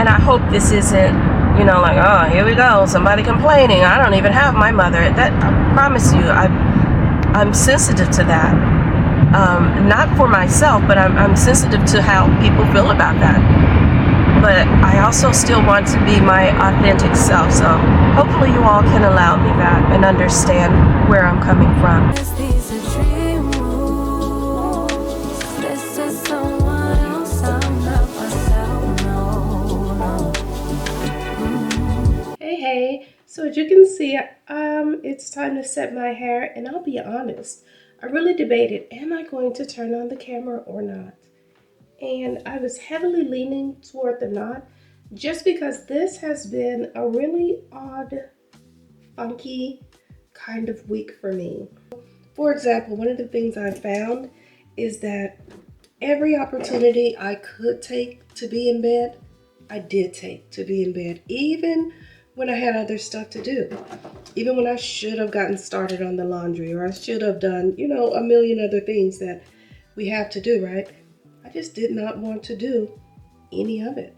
And I hope this isn't, you know, like, oh, here we go, somebody complaining. I don't even have my mother. That, I promise you, I'm sensitive to that. Not for myself, but I'm sensitive to how people feel about that. But I also still want to be my authentic self. So hopefully you all can allow me that and understand where I'm coming from. Hey, so as you can see, it's time to set my hair, and I'll be honest, I really debated, am I going to turn on the camera or not? And I was heavily leaning toward the not, just because this has been a really odd, funky kind of week for me. For example, one of the things I found is that every opportunity I could take to be in bed, I did take to be in bed, even when I had other stuff to do. Even when I should have gotten started on the laundry, or I should have done, you know, a million other things that we have to do, right? I just did not want to do any of it.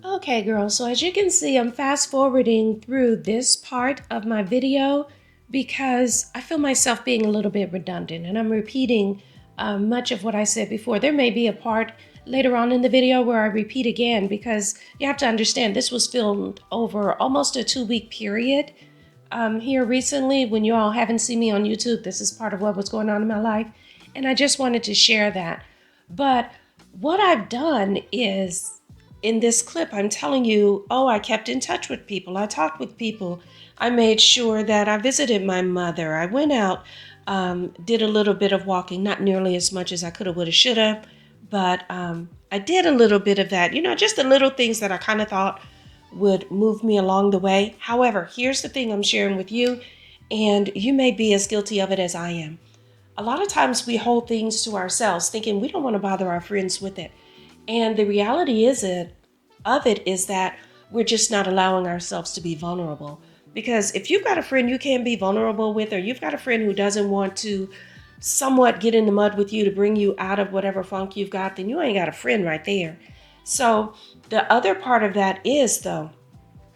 Okay, girls, so as you can see, I'm fast forwarding through this part of my video because I feel myself being a little bit redundant, and I'm repeating much of what I said before. There may be a part later on in the video where I repeat again, because you have to understand this was filmed over almost a 2-week period. Here recently, when you all haven't seen me on YouTube, this is part of what was going on in my life, and I just wanted to share that. But what I've done is, in this clip, I'm telling you, oh, I kept in touch with people. I talked with people. I made sure that I visited my mother. I went out, did a little bit of walking, not nearly as much as I could have, would have, should have, but I did a little bit of that, you know, just the little things that I kind of thought would move me along the way. However, here's the thing I'm sharing with you, and you may be as guilty of it as I am. A lot of times we hold things to ourselves thinking we don't want to bother our friends with it. And the reality is that we're just not allowing ourselves to be vulnerable. Because if you've got a friend you can't be vulnerable with, or you've got a friend who doesn't want to somewhat get in the mud with you to bring you out of whatever funk you've got, then you ain't got a friend right there. So the other part of that is, though,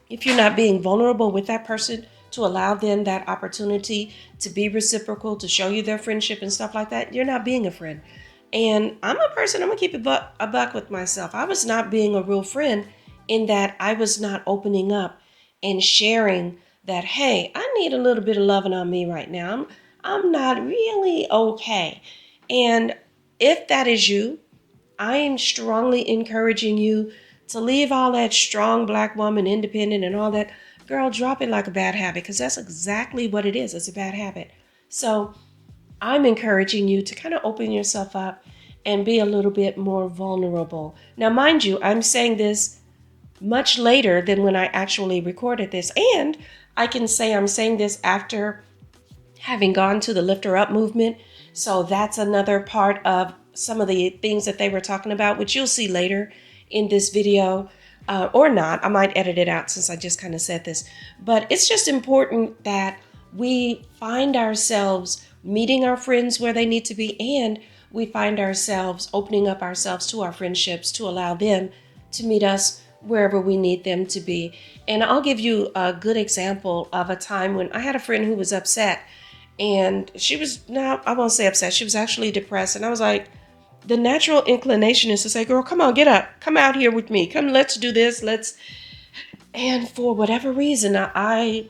if you're not being vulnerable with that person to allow them that opportunity to be reciprocal, to show you their friendship and stuff like that, you're not being a friend. And I'm a person, I'm gonna keep a buck with myself. I was not being a real friend in that I was not opening up and sharing that, hey, I need a little bit of loving on me right now. I'm not really okay. And if that is you, I am strongly encouraging you to leave all that strong black woman, independent and all that. Girl, drop it like a bad habit, because that's exactly what it is. It's a bad habit. So I'm encouraging you to kind of open yourself up and be a little bit more vulnerable. Now, mind you, I'm saying this much later than when I actually recorded this. And I can say I'm saying this after having gone to the Lift Her Up movement. So that's another part of some of the things that they were talking about, which you'll see later in this video, or not. I might edit it out since I just kind of said this. But it's just important that we find ourselves meeting our friends where they need to be, and we find ourselves opening up ourselves to our friendships to allow them to meet us wherever we need them to be. And I'll give you a good example of a time when I had a friend who was upset, and she was, no, I won't say upset, she was actually depressed. And I was like, the natural inclination is to say, girl, come on, get up, come out here with me, come, let's do this, let's. And for whatever reason, I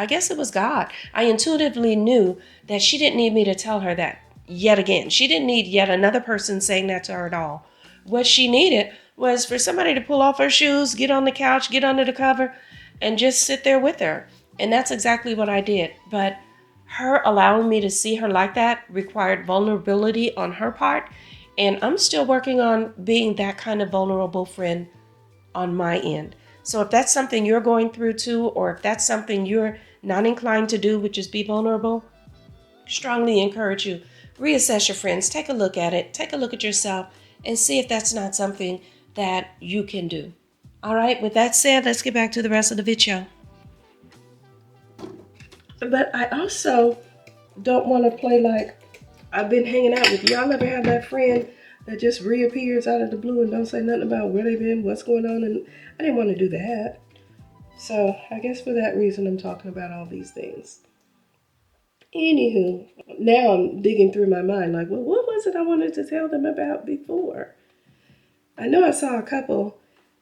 guess it was God, I intuitively knew that she didn't need me to tell her that yet again. She didn't need yet another person saying that to her at all. What she needed was for somebody to pull off her shoes, get on the couch, get under the cover, and just sit there with her. And that's exactly what I did. But her allowing me to see her like that required vulnerability on her part. And I'm still working on being that kind of vulnerable friend on my end. So if that's something you're going through too, or if that's something you're not inclined to do, which is be vulnerable, strongly encourage you, reassess your friends, take a look at it, take a look at yourself, and see if that's not something that you can do. All right, with that said, let's get back to the rest of the video. But I also don't want to play like I've been hanging out with you. Y'all ever have that friend that just reappears out of the blue and don't say nothing about where they've been, what's going on, and I didn't want to do that. So I guess for that reason I'm talking about all these things. Anywho, now I'm digging through my mind like, well, what was it I wanted to tell them about before? I know I saw a couple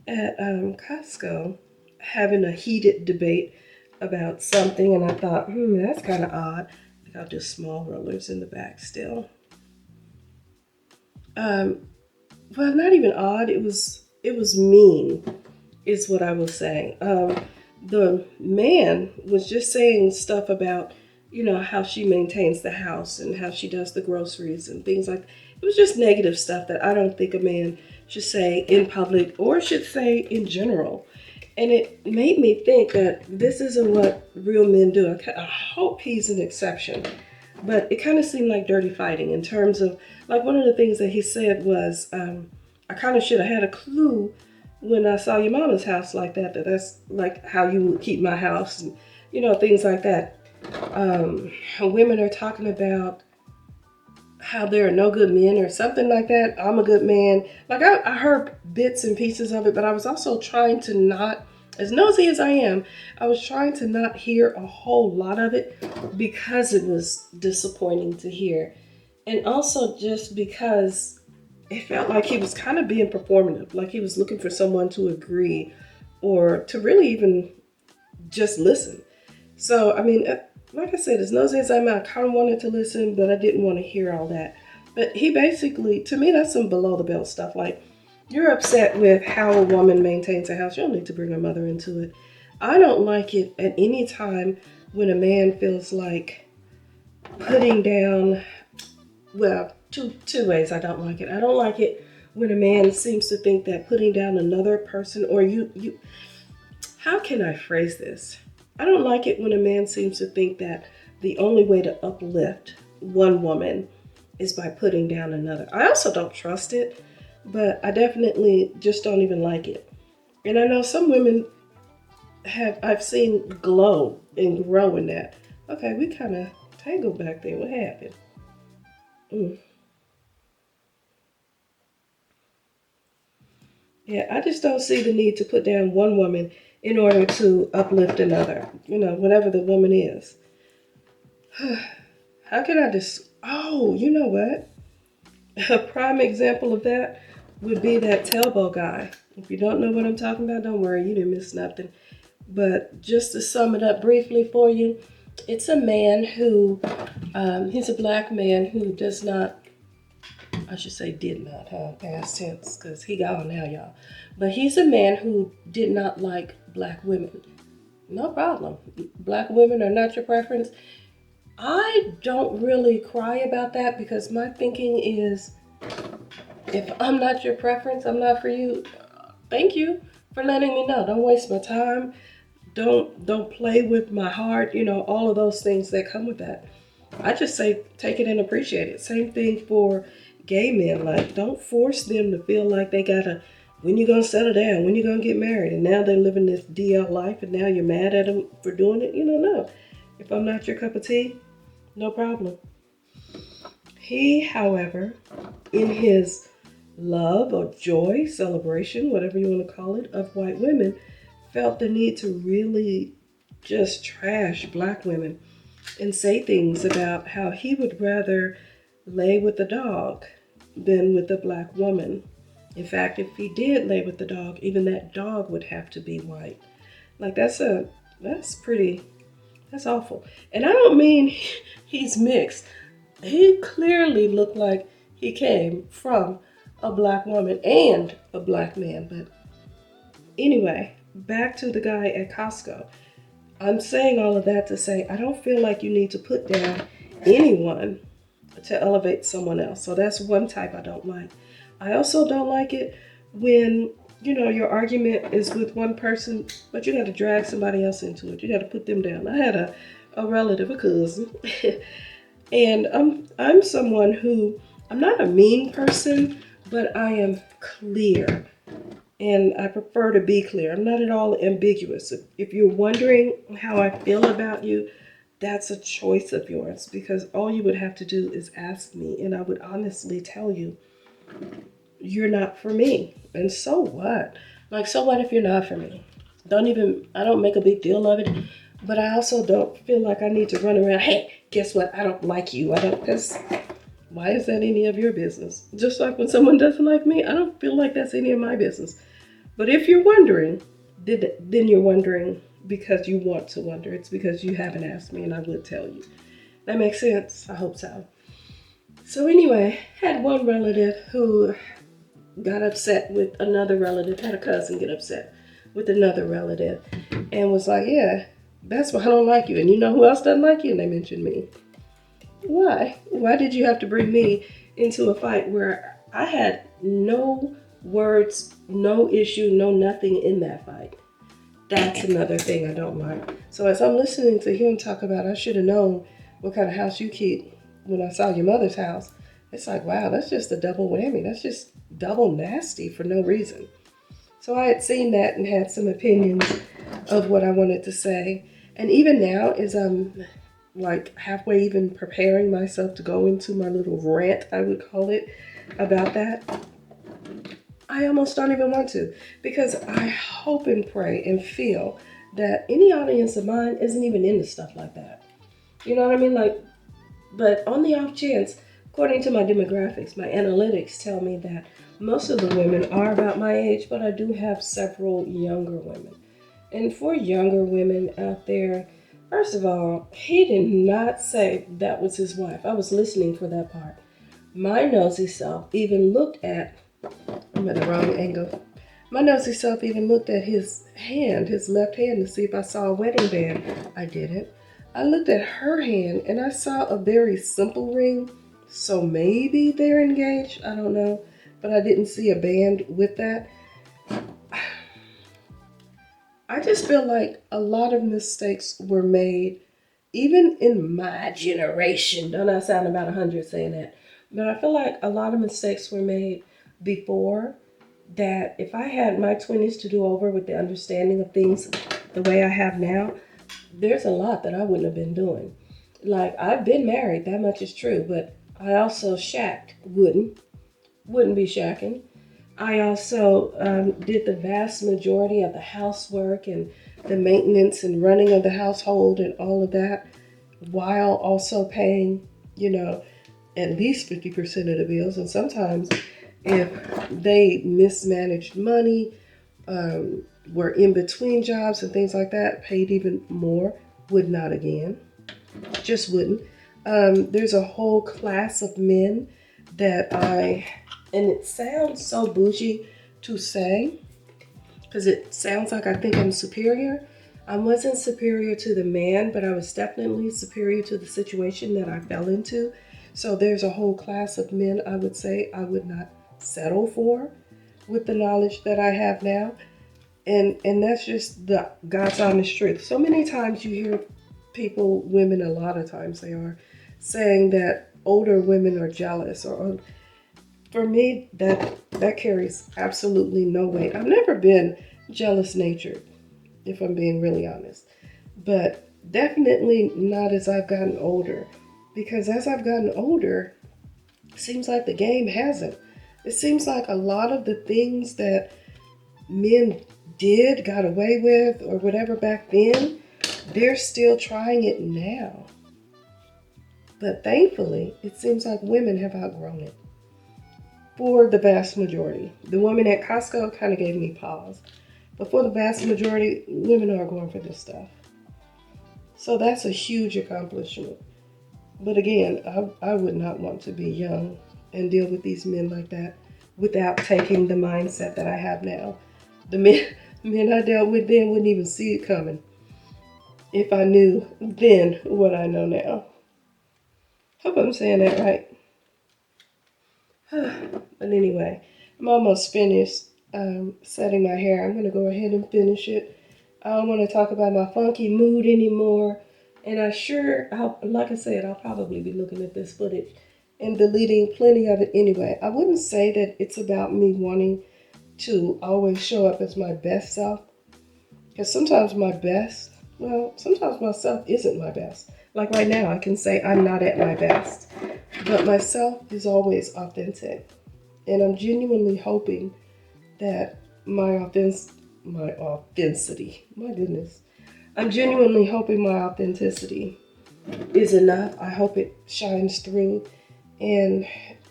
at Costco having a heated debate about something, and I thought, that's kind of odd. I think I'll do small rollers in the back still. Um, well, not even odd. It was mean, is what I was saying. The man was just saying stuff about, how she maintains the house and how she does the groceries and things like that. It was just negative stuff that I don't think a man should say in public or should say in general. And it made me think that this isn't what real men do. I hope he's an exception. But it kind of seemed like dirty fighting in terms of, like, one of the things that he said was, I kind of should have had a clue when I saw your mama's house like that, that's like how you would keep my house, and, things like that. Women are talking about how there are no good men or something like that. I'm a good man. Like, I heard bits and pieces of it, but I was also trying to not, as nosy as I am, I was trying to not hear a whole lot of it because it was disappointing to hear. And also just because it felt like he was kind of being performative, like he was looking for someone to agree or to really even just listen. So, I mean, like I said, as nosy as I'm, I kind of wanted to listen, but I didn't want to hear all that. But he basically, to me, that's some below the belt stuff. Like, you're upset with how a woman maintains a house. You don't need to bring her mother into it. I don't like it at any time when a man feels like putting down, well, two ways I don't like it. I don't like it when a man seems to think that putting down another person, or you, how can I phrase this? I don't like it when a man seems to think that the only way to uplift one woman is by putting down another. I also don't trust it, but I definitely just don't even like it. And I know some women I've seen glow and grow in that. Okay, we kind of tangled back there. What happened? Mm. Yeah, I just don't see the need to put down one woman in order to uplift another, whatever the woman is. How can I just, oh, you know what? A prime example of that would be that Telbo guy. If you don't know what I'm talking about, don't worry, you didn't miss nothing. But just to sum it up briefly for you, it's a man who, he's a black man who does not, I should say did not, past tense, because he gone now, y'all. But he's a man who did not like black women. No problem. Black women are not your preference. I don't really cry about that because my thinking is, if I'm not your preference, I'm not for you. Thank you for letting me know. Don't waste my time. Don't play with my heart. All of those things that come with that. I just say take it and appreciate it. Same thing for gay men. Like, don't force them to feel like they gotta, when you gonna settle down, when you gonna get married, and now they're living this DL life, and now you're mad at them for doing it. No. If I'm not your cup of tea, no problem. He, however, in his love or joy, celebration, whatever you want to call it, of white women, felt the need to really just trash black women and say things about how he would rather lay with a dog than with a black woman. In fact, if he did lay with the dog, even that dog would have to be white. Like, that's awful. And I don't mean he's mixed. He clearly looked like he came from a black woman and a black man. But anyway, back to the guy at Costco. I'm saying all of that to say I don't feel like you need to put down anyone to elevate someone else. So that's one type I don't like. I also don't like it when, your argument is with one person, but you got to drag somebody else into it. You got to put them down. I had a relative, a cousin, and I'm someone who, I'm not a mean person, but I am clear. And I prefer to be clear. I'm not at all ambiguous. If you're wondering how I feel about you, that's a choice of yours, because all you would have to do is ask me, and I would honestly tell you you're not for me. And so what? Like, so what if you're not for me? I don't make a big deal of it, but I also don't feel like I need to run around, hey, guess what? I don't like you. I don't, because why is that any of your business? Just like when someone doesn't like me, I don't feel like that's any of my business. But if you're wondering, then you're wondering because you want to wonder. It's because you haven't asked me and I would tell you. That makes sense? I hope so. So anyway, had one relative who got upset with another relative, had a cousin get upset with another relative, and was like, yeah, that's why I don't like you. And you know who else doesn't like you? And they mentioned me. Why? Why did you have to bring me into a fight where I had no words, no issue, no nothing in that fight? That's another thing I don't like. So as I'm listening to him talk about, I should have known what kind of house you keep when I saw your mother's house. It's like, wow, that's just a double whammy. That's just double nasty for no reason. So I had seen that and had some opinions of what I wanted to say. And even now, as I'm like halfway even preparing myself to go into my little rant, I would call it, about that, I almost don't even want to, because I hope and pray and feel that any audience of mine isn't even into stuff like that. You know what I mean? Like, but on the off chance, according to my demographics, my analytics tell me that most of the women are about my age, but I do have several younger women. And for younger women out there, first of all, he did not say that was his wife. I was listening for that part. My nosy self even looked at, I'm at the wrong angle. My nosy self even looked at his hand, his left hand, to see if I saw a wedding band. I didn't. I looked at her hand and I saw a very simple ring. So maybe they're engaged. I don't know. But I didn't see a band with that. I just feel like a lot of mistakes were made, even in my generation. Don't I sound about 100 saying that? But I feel like a lot of mistakes were made before, that if I had my 20s to do over with the understanding of things the way I have now, there's a lot that I wouldn't have been doing. Like, I've been married, that much is true, but I also shacked, wouldn't be shacking. I also did the vast majority of the housework and the maintenance and running of the household and all of that, while also paying, at least 50% of the bills. And sometimes if they mismanaged money, were in between jobs and things like that, paid even more. Would not again. Just wouldn't. There's a whole class of men that and it sounds so bougie to say, because it sounds like I think I'm superior. I wasn't superior to the man, but I was definitely superior to the situation that I fell into. So there's a whole class of men I would say I would not settle for with the knowledge that I have now. And that's just the God's honest truth. So many times you hear people, women, a lot of times they are, saying that older women are jealous. Or for me, that carries absolutely no weight. I've never been jealous natured, if I'm being really honest. But definitely not as I've gotten older. Because as I've gotten older, it seems like the game hasn't. It seems like a lot of the things that men got away with, or whatever back then, they're still trying it now. But thankfully, it seems like women have outgrown it. For the vast majority. The woman at Costco kind of gave me pause. But for the vast majority, women are going for this stuff. So that's a huge accomplishment. But again, I would not want to be young and deal with these men like that without taking the mindset that I have now. The men I dealt with then wouldn't even see it coming if I knew then what I know now. Hope I'm saying that right. But anyway, I'm almost finished setting my hair. I'm going to go ahead and finish it. I don't want to talk about my funky mood anymore. And like I said, I'll probably be looking at this footage and deleting plenty of it anyway. I wouldn't say that it's about me wanting to always show up as my best self. Because sometimes sometimes myself isn't my best. Like right now, I can say I'm not at my best. But myself is always authentic. And I'm genuinely hoping that my authenticity, my goodness, I'm genuinely hoping my authenticity is enough. I hope it shines through. And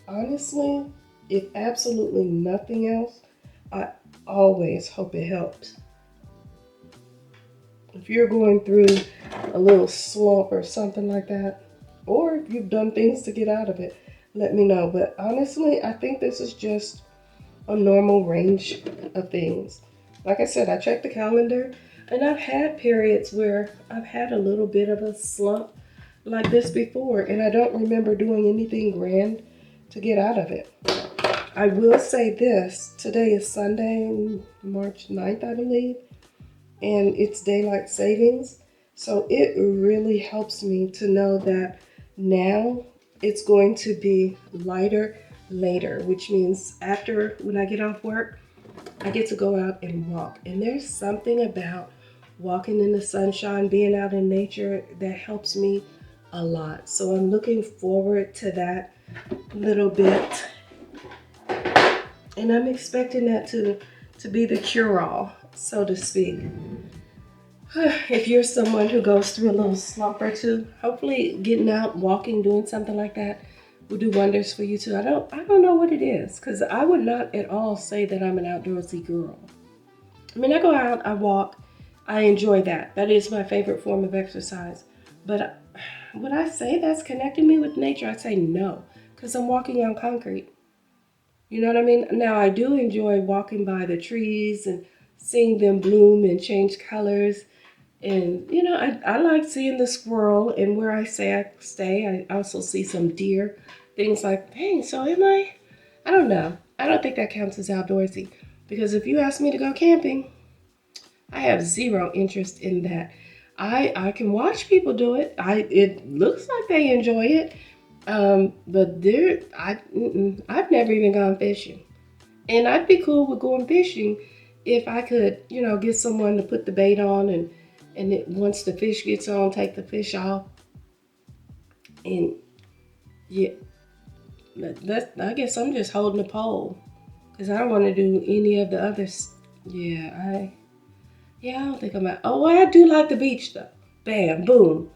honestly, if absolutely nothing else, I always hope it helps. If you're going through a little slump or something like that, or if you've done things to get out of it, let me know. But honestly, I think this is just a normal range of things. Like I said, I checked the calendar, and I've had periods where I've had a little bit of a slump like this before, and I don't remember doing anything grand to get out of it. I will say this, today is Sunday, March 9th, I believe, and it's daylight savings. So it really helps me to know that now it's going to be lighter later, which means after, when I get off work, I get to go out and walk. And there's something about walking in the sunshine, being out in nature, that helps me a lot. So I'm looking forward to that little bit. And I'm expecting that to be the cure-all, so to speak. If you're someone who goes through a little slump or two, hopefully getting out, walking, doing something like that will do wonders for you too. I don't know what it is, because I would not at all say that I'm an outdoorsy girl. I mean, I go out, I walk, I enjoy that. That is my favorite form of exercise. But would I say that's connecting me with nature? I'd say no, because I'm walking on concrete. You know what I mean? Now, I do enjoy walking by the trees and seeing them bloom and change colors. And, you know, I like seeing the squirrel, and where I stay, I also see some deer, things like, dang, so I don't know. I don't think that counts as outdoorsy, because if you ask me to go camping, I have zero interest in that. I can watch people do it. It looks like they enjoy it. But I've never even gone fishing. And I'd be cool with going fishing if I could, you know, get someone to put the bait on, and once the fish gets on, take the fish off. And yeah, I guess I'm just holding the pole, because I don't want to do any of the others. I don't think I'm out. Oh, well, I do like the beach though. Bam, boom.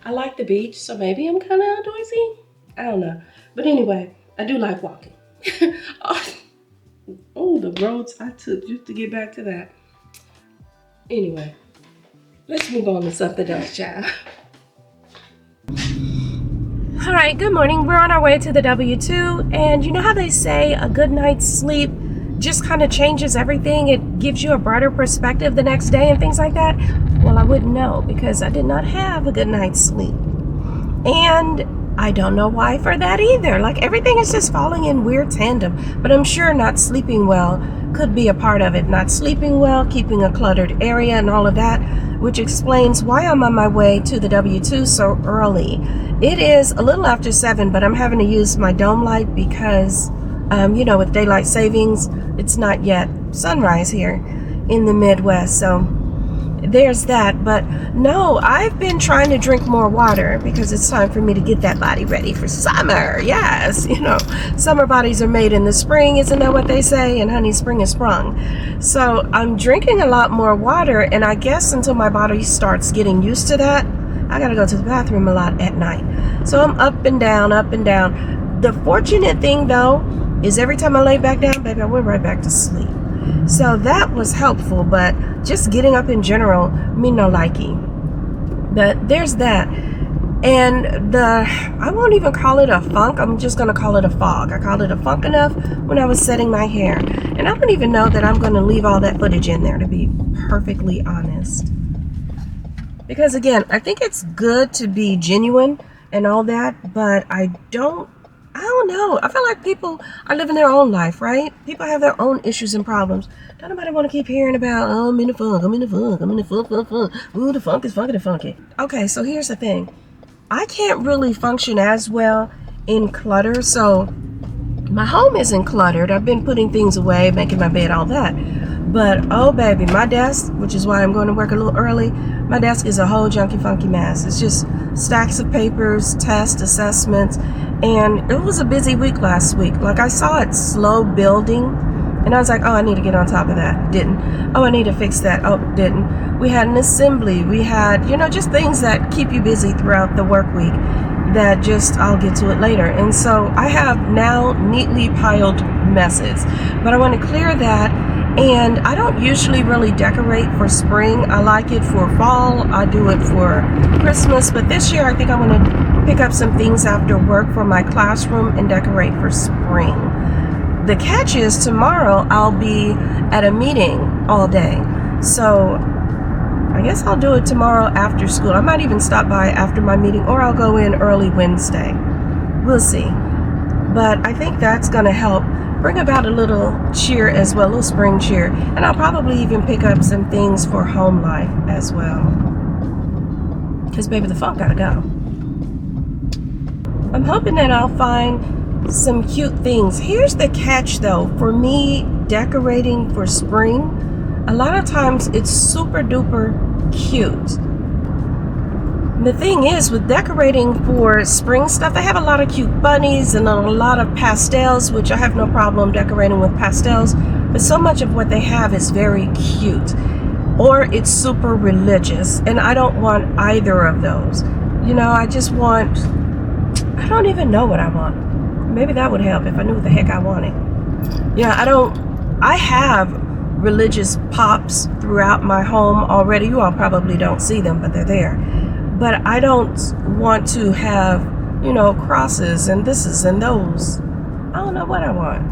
I like the beach, so maybe I'm kind of outdoorsy. I don't know. But anyway, I do like walking. Oh, the roads I took just to get back to that. Anyway, let's move on to something else, child. All right, good morning. We're on our way to the W2, and you know how they say a good night's sleep just kind of changes everything? It gives you a brighter perspective the next day and things like that. Well, I wouldn't know, because I did not have a good night's sleep. And I don't know why for that either. Like, everything is just falling in weird tandem. But I'm sure not sleeping well could be a part of it. Not sleeping well, keeping a cluttered area and all of that, which explains why I'm on my way to the W2 so early. It is a little after 7, but I'm having to use my dome light because, you know, with daylight savings, it's not yet sunrise here in the Midwest. So there's that. But no, I've been trying to drink more water, because it's time for me to get that body ready for summer. Yes, you know, summer bodies are made in the spring, isn't that what they say? And honey, spring is sprung. So I'm drinking a lot more water, and I guess until my body starts getting used to that, I gotta go to the bathroom a lot at night. So I'm up and down, up and down. The fortunate thing though is every time I lay back down, baby, I went right back to sleep. So that was helpful, but just getting up in general, me no likey. But there's that. And I won't even call it a funk, I'm just gonna call it a fog. I called it a funk enough when I was setting my hair. And I don't even know that I'm gonna leave all that footage in there, to be perfectly honest. Because again, I think it's good to be genuine and all that, but I don't know. I feel like people are living their own life, right? People have their own issues and problems. Don't nobody want to keep hearing about, oh, I'm in the funk, I'm in the funk, I'm in the funk. Ooh, the funk is funky. Okay, so here's the thing. I can't really function as well in clutter, so my home isn't cluttered. I've been putting things away, making my bed, all that. But oh baby, my desk, which is why I'm going to work a little early, my desk is a whole junky funky mess. It's just stacks of papers, tests, assessments, and it was a busy week last week. Like, I saw it slow building, and I was like, oh, I need to get on top of that. Didn't. Oh, I need to fix that. Oh, didn't. We had an assembly. We had, just things that keep you busy throughout the work week that just, I'll get to it later. And so I have now neatly piled messes, but I want to clear that. And I don't usually really decorate for spring. I like it for fall. I do it for Christmas. But this year, I think I'm going to pick up some things after work for my classroom and decorate for spring. The catch is tomorrow I'll be at a meeting all day. So I guess I'll do it tomorrow after school. I might even stop by after my meeting, or I'll go in early Wednesday. We'll see. But I think that's going to help bring about a little cheer as well, a little spring cheer. And I'll probably even pick up some things for home life as well. Because baby, the funk gotta go. I'm hoping that I'll find some cute things. Here's the catch though, for me decorating for spring, a lot of times it's super duper cute. The thing is, with decorating for spring stuff, they have a lot of cute bunnies and a lot of pastels, which I have no problem decorating with pastels, but so much of what they have is very cute, or it's super religious, and I don't want either of those. I just want, I don't even know what I want. Maybe that would help if I knew what the heck I wanted. I have religious pops throughout my home already. You all probably don't see them, but they're there. But I don't want to have, crosses and thises and those. I don't know what I want.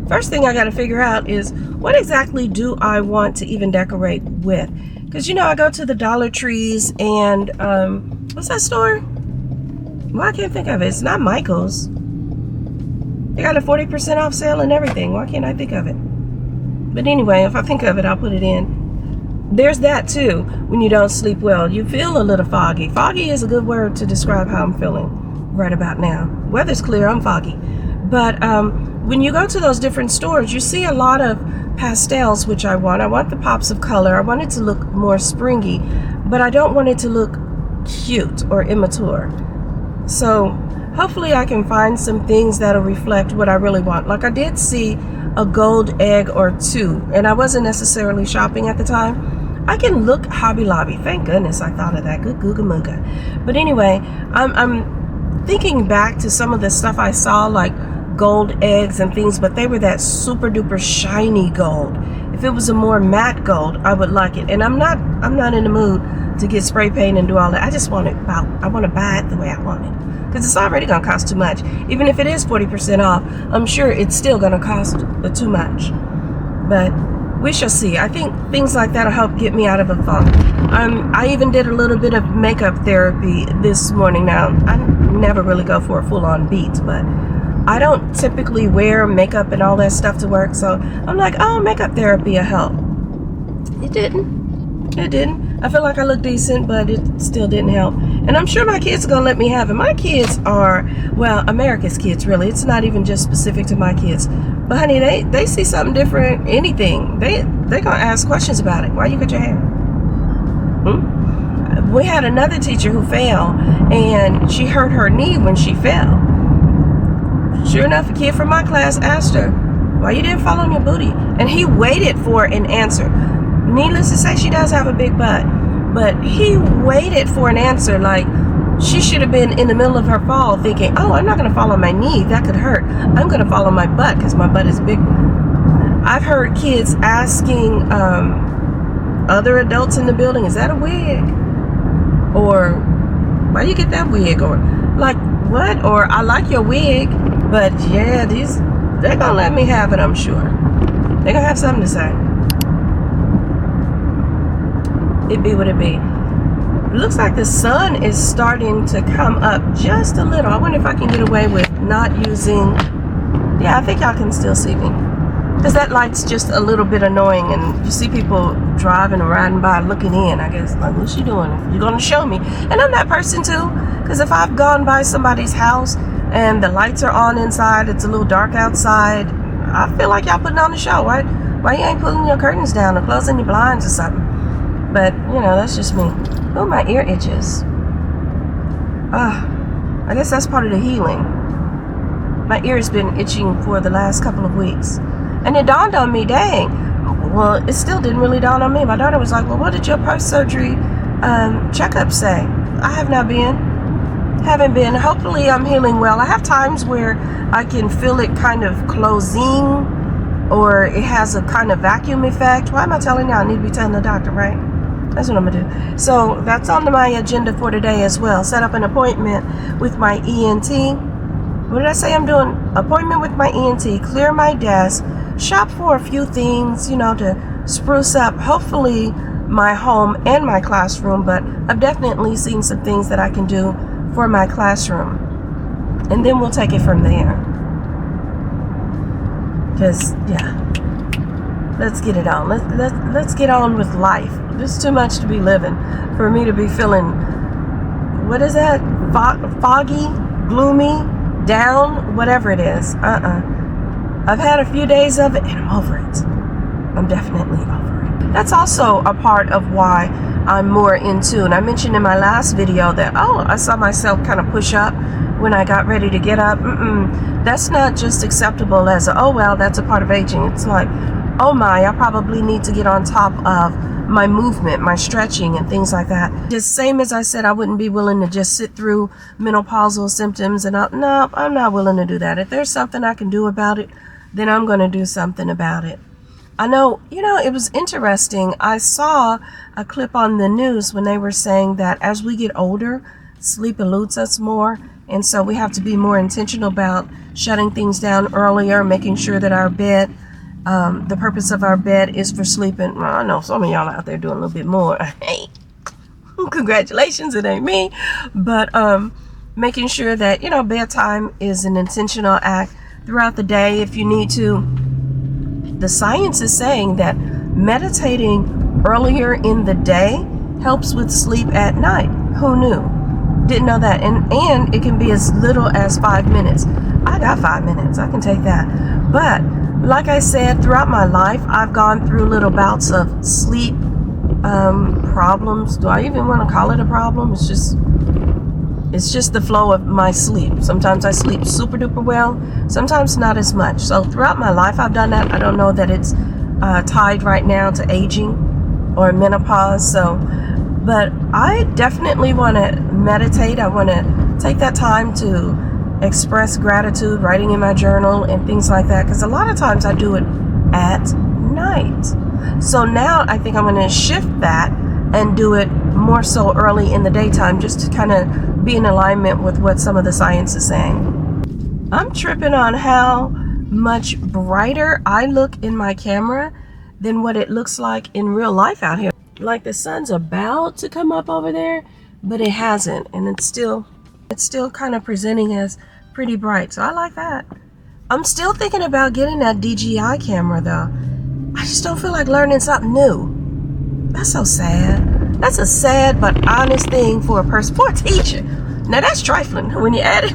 First thing I got to figure out is, what exactly do I want to even decorate with? Because, I go to the Dollar Trees and, what's that store? Well, I can't think of it. It's not Michael's. They got a 40% off sale and everything. Why can't I think of it? But anyway, if I think of it, I'll put it in. There's that too. When you don't sleep well, you feel a little foggy. Foggy is a good word to describe how I'm feeling right about now. Weather's clear, I'm foggy. But when you go to those different stores, you see a lot of pastels, which I want. I want the pops of color. I want it to look more springy, but I don't want it to look cute or immature. So hopefully I can find some things that'll reflect what I really want. Like, I did see a gold egg or two, and I wasn't necessarily shopping at the time. I can look Hobby Lobby. Thank goodness I thought of that. Good googa mooga. But anyway, I'm thinking back to some of the stuff I saw, like gold eggs and things, but they were that super duper shiny gold. If it was a more matte gold, I would like it. And I'm not in the mood to get spray paint and do all that. I just want it I want to buy it the way I want it, because it's already gonna cost too much. Even if it is 40% off, I'm sure it's still gonna cost too much. But we shall see. I think things like that will help get me out of a funk. I even did a little bit of makeup therapy this morning. Now, I never really go for a full-on beat, but I don't typically wear makeup and all that stuff to work, so I'm like, oh, makeup therapy will help. It didn't. I feel like I look decent, but it still didn't help. And I'm sure my kids are gonna let me have it. My kids are, well, America's kids, really. It's not even just specific to my kids. But honey, they see something different, anything, they're gonna ask questions about it. Why you cut your hair? We had another teacher who fell, and she hurt her knee when she fell. Sure enough, a kid from my class asked her, why you didn't fall on your booty? And he waited for an answer. Needless to say, she does have a big butt, but he waited for an answer. Like, she should have been in the middle of her fall thinking, oh, I'm not going to fall on my knee. That could hurt. I'm going to fall on my butt because my butt is big. I've heard kids asking other adults in the building, is that a wig? Or, why you get that wig? Or, like, what? Or, I like your wig, but yeah, they're going to let me have it, I'm sure. They're going to have something to say. It be what it be. It looks like the sun is starting to come up just a little. I wonder if I can get away with not using, yeah, I think y'all can still see me, because that light's just a little bit annoying, and you see people driving or riding by looking in, I guess, like, what's she doing? You're gonna show me? And I'm that person too, because if I've gone by somebody's house and the lights are on inside. It's a little dark outside. I feel like y'all putting on the show. Why you ain't pulling your curtains down or closing your blinds or something? But, you know, that's just me. Oh, my ear itches. I guess that's part of the healing. My ear's been itching for the last couple of weeks. And it dawned on me, dang. Well, it still didn't really dawn on me. My daughter was like, well, what did your post-surgery checkup say? I have not been. Haven't been. Hopefully I'm healing well. I have times where I can feel it kind of closing, or it has a kind of vacuum effect. Why am I telling you? I need to be telling the doctor, right? That's what I'm gonna do. So that's on my agenda for today as well. Set up an appointment with my ENT. What did I say I'm doing? Appointment with my ENT, clear my desk, shop for a few things, you know, to spruce up hopefully my home and my classroom, but I've definitely seen some things that I can do for my classroom. And then we'll take it from there. Because, yeah, let's get it on. Let's get on with life. There's too much to be living for me to be feeling, what is that? Foggy, gloomy, down, whatever it is. I've had a few days of it and I'm over it. I'm definitely over it. That's also a part of why I'm more in tune. I mentioned in my last video that, I saw myself kind of push up when I got ready to get up. That's not just acceptable as that's a part of aging. It's like, oh my, I probably need to get on top of my movement, my stretching and things like that. Just same as I said, I wouldn't be willing to just sit through menopausal symptoms and no, I'm not willing to do that. If there's something I can do about it, then I'm going to do something about it. I know, it was interesting. I saw a clip on the news when they were saying that as we get older, sleep eludes us more. And so we have to be more intentional about shutting things down earlier, making sure that our bed, the purpose of our bed is for sleeping. Well, I know some of y'all out there doing a little bit more. Hey, congratulations, it ain't me. But making sure that, bedtime is an intentional act throughout the day if you need to. The science is saying that meditating earlier in the day helps with sleep at night. Who knew? Didn't know that. And it can be as little as 5 minutes. I got 5 minutes. I can take that. But like I said, throughout my life, I've gone through little bouts of sleep problems. Do I even want to call it a problem? It's just the flow of my sleep. Sometimes I sleep super duper well, sometimes not as much. So throughout my life, I've done that. I don't know that it's tied right now to aging or menopause. But I definitely want to meditate. I want to take that time to express gratitude, writing in my journal and things like that. Because a lot of times I do it at night. So now I think I'm going to shift that and do it more so early in the daytime, just to kind of be in alignment with what some of the science is saying. I'm tripping on how much brighter I look in my camera than what it looks like in real life out here. Like the sun's about to come up over there, but it hasn't, and it's still kind of presenting as pretty bright. So I like that. I'm still thinking about getting that DJI camera though. I just don't feel like learning something new. That's so sad. That's a sad but honest thing for a person, for a teacher. Now that's trifling when you add it.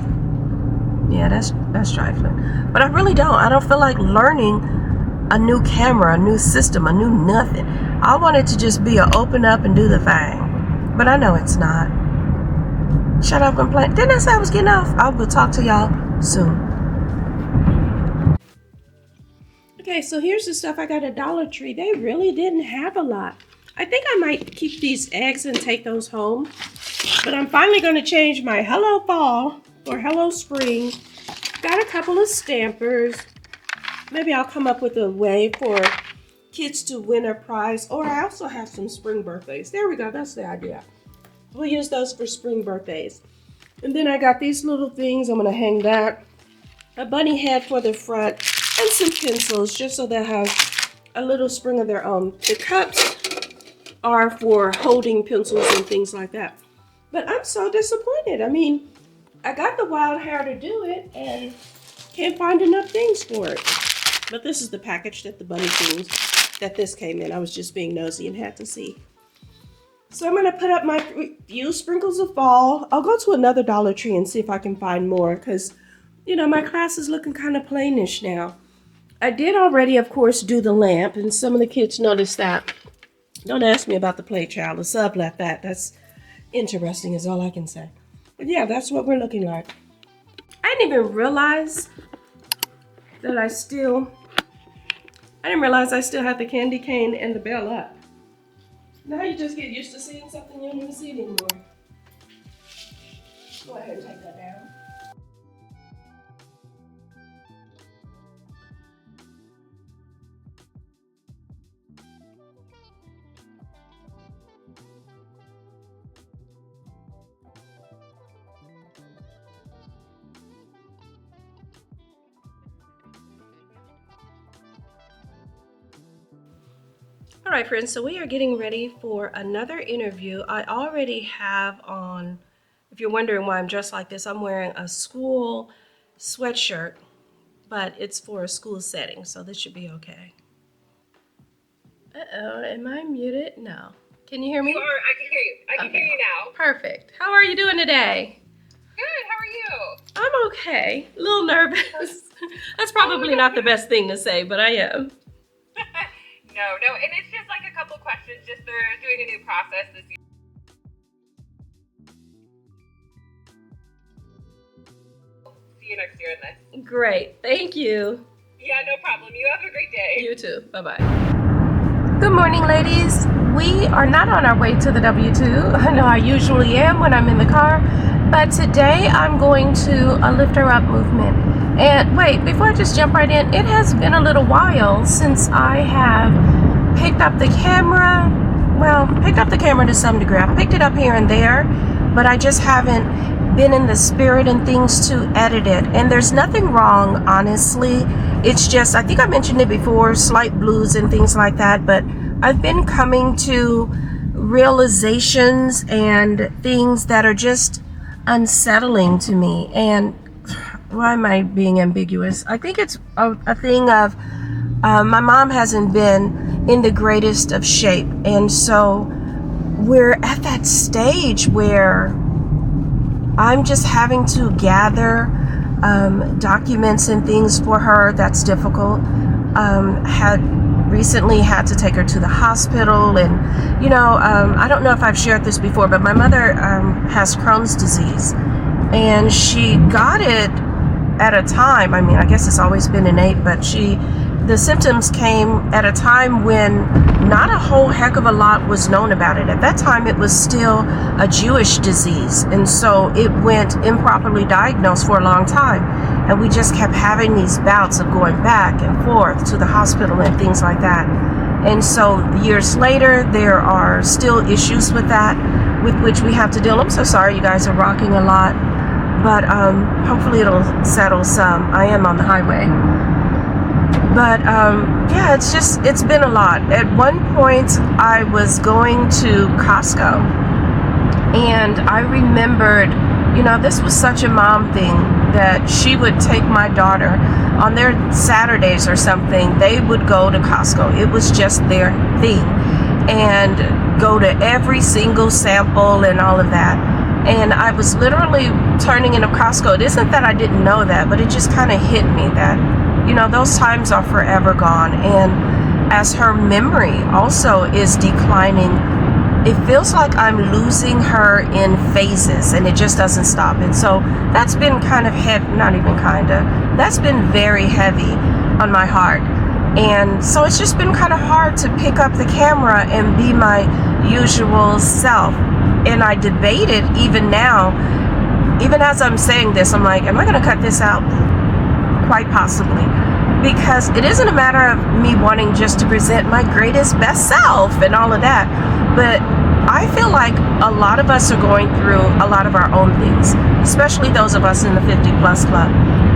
Yeah, that's trifling. But I really don't. I don't feel like learning a new camera, a new system, a new nothing. I want it to just be a open up and do the thing. But I know it's not. Shut up, complain. Didn't I say I was getting off? I will talk to y'all soon. Okay, so here's the stuff I got at Dollar Tree. They really didn't have a lot. I think I might keep these eggs and take those home. But I'm finally going to change my Hello Fall for Hello Spring. Got a couple of stampers. Maybe I'll come up with a way for kids to win a prize. Or I also have some spring birthdays. There we go. That's the idea. We'll use those for spring birthdays. And then I got these little things. I'm going to hang that. A bunny head for the front. And some pencils just so they have a little spring of their own. The cups are for holding pencils and things like that. But I'm so disappointed. I mean, I got the wild hair to do it and can't find enough things for it. But this is the package that the bunny things that this came in. I was just being nosy and had to see. So I'm going to put up my few sprinkles of fall. I'll go to another Dollar Tree and see if I can find more because my class is looking kind of plainish now. I did already, of course, do the lamp, and some of the kids noticed that. Don't ask me about the play child. The sub left that. That's interesting is all I can say. But yeah, that's what we're looking like. I didn't realize I still had the candy cane and the bell up. Now you just get used to seeing something you don't even see it anymore. Go ahead and take that down. All right, friends, so we are getting ready for another interview. I already have on, if you're wondering why I'm dressed like this, I'm wearing a school sweatshirt, but it's for a school setting, so this should be okay. Uh-oh, am I muted? No. Can you hear me? You are. I can hear you. I can hear you now. Perfect. How are you doing today? Good. How are you? I'm okay. A little nervous. That's probably not the best thing to say, but I am. No, and it's just like a couple questions. Just they're doing a new process this year. See you next year in this. Great. Thank you. Yeah, no problem. You have a great day. You too. Bye-bye. Good morning, ladies. We are not on our way to the W2. I know I usually am when I'm in the car, but today I'm going to a Lift Her Up movement. And wait, before I just jump right in, it has been a little while since I have picked up the camera. Well, picked up the camera to some degree. I've picked it up here and there, but I just haven't been in the spirit and things to edit it. And there's nothing wrong, honestly. It's just, I think I mentioned it before, slight blues and things like that, but I've been coming to realizations and things that are just unsettling to me. And why am I being ambiguous? I think it's a thing of my mom hasn't been in the greatest of shape. And so we're at that stage where I'm just having to gather documents and things for her. That's difficult. Had recently had to take her to the hospital, and I don't know if I've shared this before, but my mother has Crohn's disease, and she got it at a time. I mean, I guess it's always been innate, but the symptoms came at a time when not a whole heck of a lot was known about it. At that time, it was still a Jewish disease, and so it went improperly diagnosed for a long time, and we just kept having these bouts of going back and forth to the hospital and things like that. And so years later, there are still issues with that, with which we have to deal. I'm so sorry, you guys are rocking a lot, but hopefully it'll settle some. I am on the highway. But yeah, it's been a lot. At one point, I was going to Costco, and I remembered, this was such a mom thing that she would take my daughter on their Saturdays or something. They would go to Costco. It was just their thing, and go to every single sample and all of that. And I was literally turning into Costco. It isn't that I didn't know that, but it just kind of hit me that those times are forever gone. And as her memory also is declining, it feels like I'm losing her in phases, and it just doesn't stop. And so that's been kind of heavy, that's been very heavy on my heart. And so it's just been kind of hard to pick up the camera and be my usual self. And I debated even now, even as I'm saying this, I'm like, am I going to cut this out? Quite possibly. Because it isn't a matter of me wanting just to present my greatest best self and all of that, but I feel like a lot of us are going through a lot of our own things, especially those of us in the 50 plus club.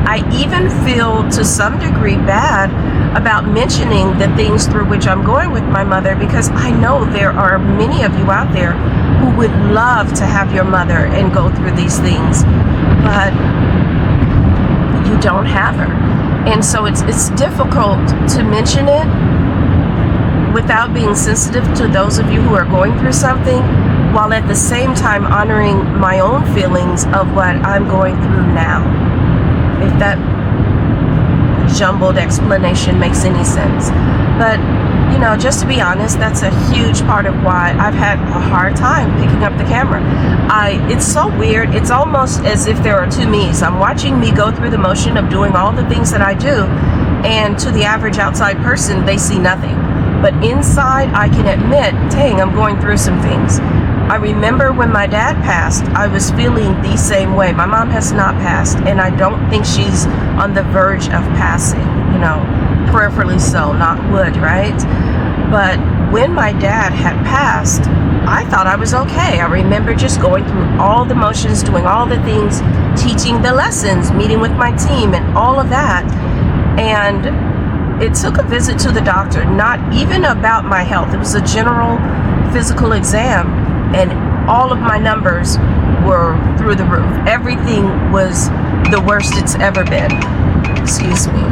I even feel to some degree bad about mentioning the things through which I'm going with my mother, because I know there are many of you out there who would love to have your mother and go through these things, but you don't have her. And so it's difficult to mention it without being sensitive to those of you who are going through something, while at the same time honoring my own feelings of what I'm going through now. if that jumbled explanation makes any sense. But you know, just to be honest, that's a huge part of why I've had a hard time picking up the camera. It's so weird. It's almost as if there are two me's. I'm watching me go through the motion of doing all the things that I do, and to the average outside person, they see nothing. But inside, I can admit, dang, I'm going through some things. I remember when my dad passed, I was feeling the same way. My mom has not passed, and I don't think she's on the verge of passing, you know, prayerfully so, knock wood, right? But when my dad had passed, I thought I was okay. I remember just going through all the motions, doing all the things, teaching the lessons, meeting with my team, and all of that. And it took a visit to the doctor, not even about my health. It was a general physical exam, and all of my numbers were through the roof. Everything was the worst it's ever been. Excuse me.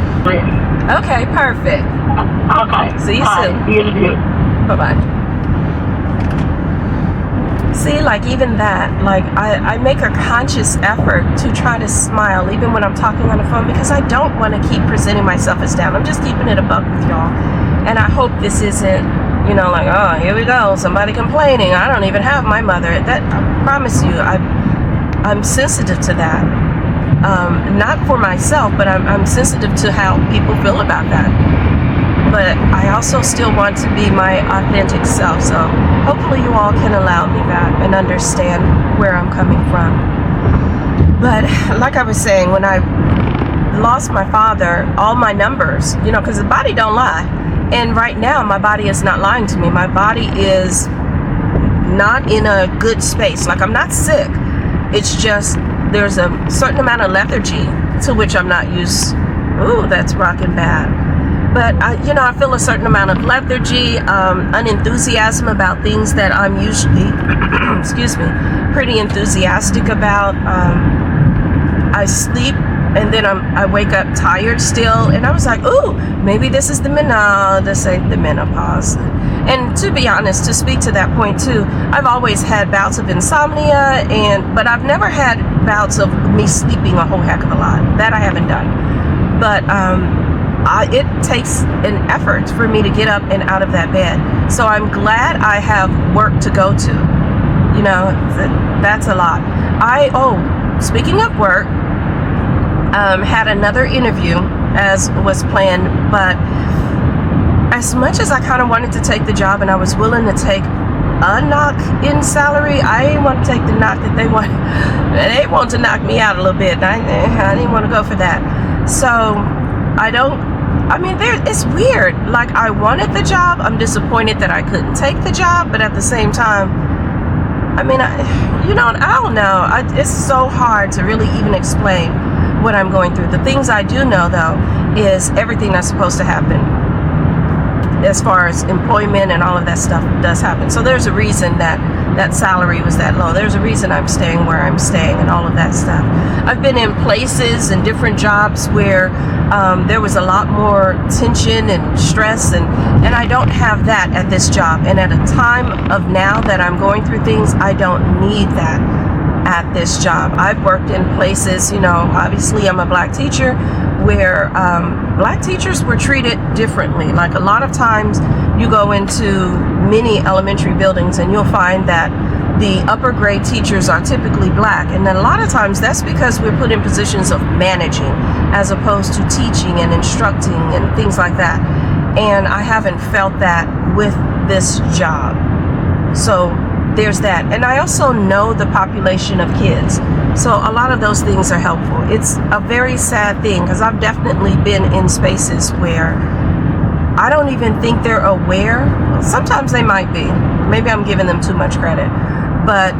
Okay, perfect. Okay. See you soon. You. Bye-bye. See, like even that, like I make a conscious effort to try to smile even when I'm talking on the phone, because I don't want to keep presenting myself as down. I'm just keeping it a buck with y'all. And I hope this isn't, you know, like, oh, here we go, somebody complaining. I don't even have my mother. That, I promise you, I'm sensitive to that. Not for myself, but I'm sensitive to how people feel about that. But I also still want to be my authentic self. So hopefully you all can allow me that and understand where I'm coming from. But like I was saying, when I lost my father, all my numbers, you know, because the body don't lie. And right now, my body is not lying to me. My body is not in a good space. Like, I'm not sick. It's just there's a certain amount of lethargy to which I'm not used. Ooh, that's rocking bad. But, you know, I feel a certain amount of lethargy, unenthusiasm about things that I'm usually, excuse me, pretty enthusiastic about. I sleep and then I wake up tired still. And I was like, ooh, maybe this is this ain't the menopause. And to be honest, to speak to that point too, I've always had bouts of insomnia, but I've never had bouts of me sleeping a whole heck of a lot. That I haven't done. But, it takes an effort for me to get up and out of that bed. So I'm glad I have work to go to. You know, that's a lot. Speaking of work, had another interview as was planned, but as much as I kind of wanted to take the job and I was willing to take a knock in salary, I didn't want to take the knock that they want. They want to knock me out a little bit. I didn't want to go for that. So it's weird. Like, I wanted the job. I'm disappointed that I couldn't take the job, but at the same time, I don't know. It's so hard to really even explain what I'm going through. The things I do know, though, is everything that's supposed to happen as far as employment and all of that stuff does happen. So there's a reason that salary was that low. There's a reason I'm staying where I'm staying and all of that stuff. I've been in places and different jobs where there was a lot more tension and stress, and I don't have that at this job. And at a time of now that I'm going through things, I don't need that at this job. I've worked in places, you know, obviously I'm a black teacher, where black teachers were treated differently. Like, a lot of times you go into many elementary buildings and you'll find that the upper grade teachers are typically black, and then a lot of times that's because we're put in positions of managing as opposed to teaching and instructing and things like that. And I haven't felt that with this job. So there's that. And I also know the population of kids, so a lot of those things are helpful. It's a very sad thing, because I've definitely been in spaces where I don't even think they're aware. Sometimes they might be. Maybe I'm giving them too much credit. But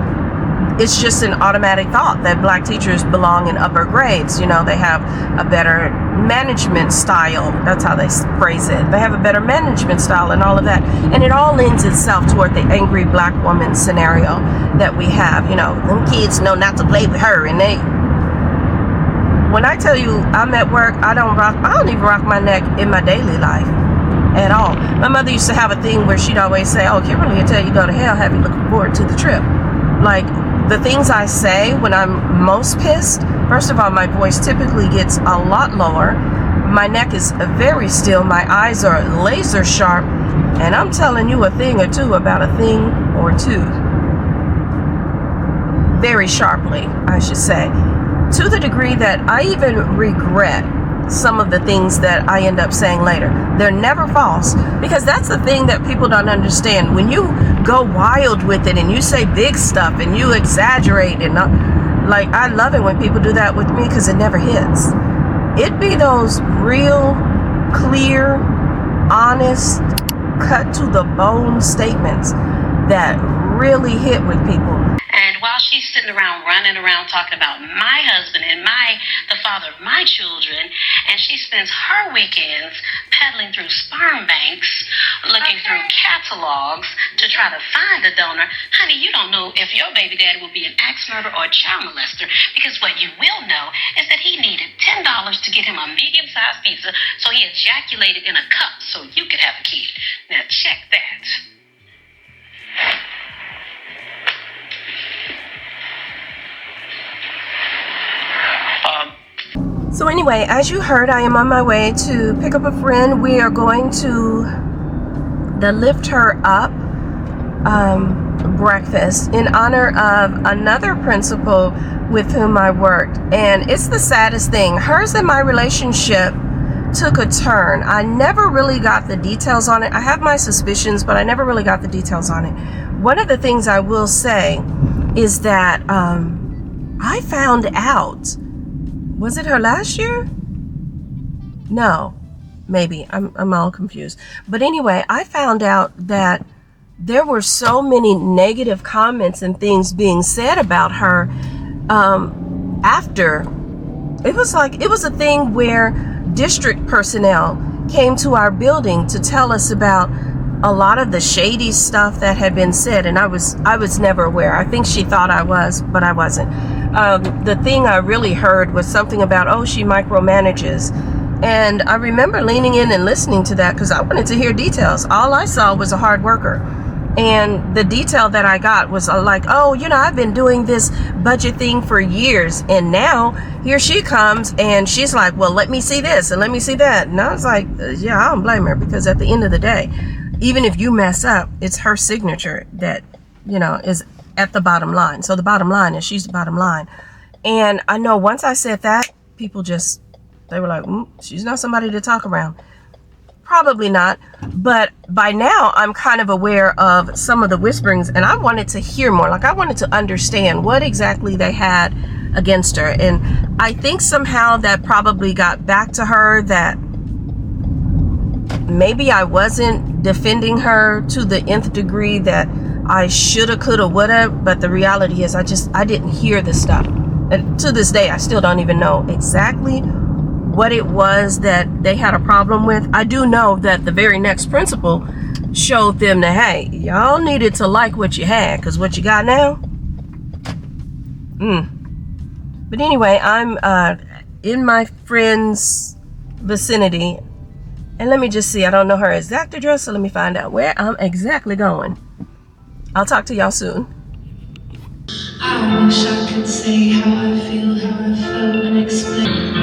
it's just an automatic thought that black teachers belong in upper grades. You know, they have a better management style. That's how they phrase it. They have a better management style and all of that. And it all lends itself toward the angry black woman scenario that we have. You know, them kids know not to play with her, and when I tell you I'm at work, I don't even rock my neck in my daily life at all. My mother used to have a thing where she'd always say, oh, Kymberly, until you go to hell, have you looking forward to the trip. Like, the things I say when I'm most pissed, first of all, my voice typically gets a lot lower. My neck is very still. My eyes are laser sharp. And I'm telling you a thing or two about a thing or two. Very sharply, I should say. To the degree that I even regret some of the things that I end up saying later. They're never false, because that's the thing that people don't understand. When you go wild with it and you say big stuff and you exaggerate and like, I love it when people do that with me because it never hits. It be those real, clear, honest, cut to the bone statements that really hit with people. And while she's sitting around running around talking about my husband and the father of my children, and she spends her weekends peddling through sperm banks, looking through catalogs to try to find a donor, honey, you don't know if your baby daddy will be an axe murderer or a child molester, because what you will know is that he needed $10 to get him a medium-sized pizza, so he ejaculated in a cup so you could have a kid. Now check that. So anyway, as you heard, I am on my way to pick up a friend. We are going to the Lift Her Up breakfast in honor of another principal with whom I worked. And it's the saddest thing. Hers and my relationship took a turn. I never really got the details on it. I have my suspicions, but I never really got the details on it. One of the things I will say is that I found out, was it her last year? No, maybe. I'm all confused. But anyway, I found out that there were so many negative comments and things being said about her after. It was a thing where district personnel came to our building to tell us about a lot of the shady stuff that had been said, and I was never aware. I think she thought I was, but I wasn't. The thing I really heard was something about, oh, she micromanages. And I remember leaning in and listening to that because I wanted to hear details. All I saw was a hard worker. And the detail that I got was like, oh, I've been doing this budget thing for years. And now here she comes and she's like, well, let me see this and let me see that. And I was like, yeah, I don't blame her, because at the end of the day, even if you mess up, it's her signature that, is at the bottom line. So the bottom line is she's the bottom line. And I know once I said that, people they were like, she's not somebody to talk around. Probably not. But by now, I'm kind of aware of some of the whisperings, and I wanted to hear more. Like, I wanted to understand what exactly they had against her. And I think somehow that probably got back to her, that maybe I wasn't defending her to the nth degree that I shoulda, coulda, woulda, but the reality is I didn't hear the stuff. And to this day, I still don't even know exactly what it was that they had a problem with. I do know that the very next principal showed them that, hey, y'all needed to like what you had, because what you got now, But anyway, I'm in my friend's vicinity. And let me just see, I don't know her exact address, so let me find out where I'm exactly going. I'll talk to y'all soon. I wish I could say how I feel, how I felt and explain.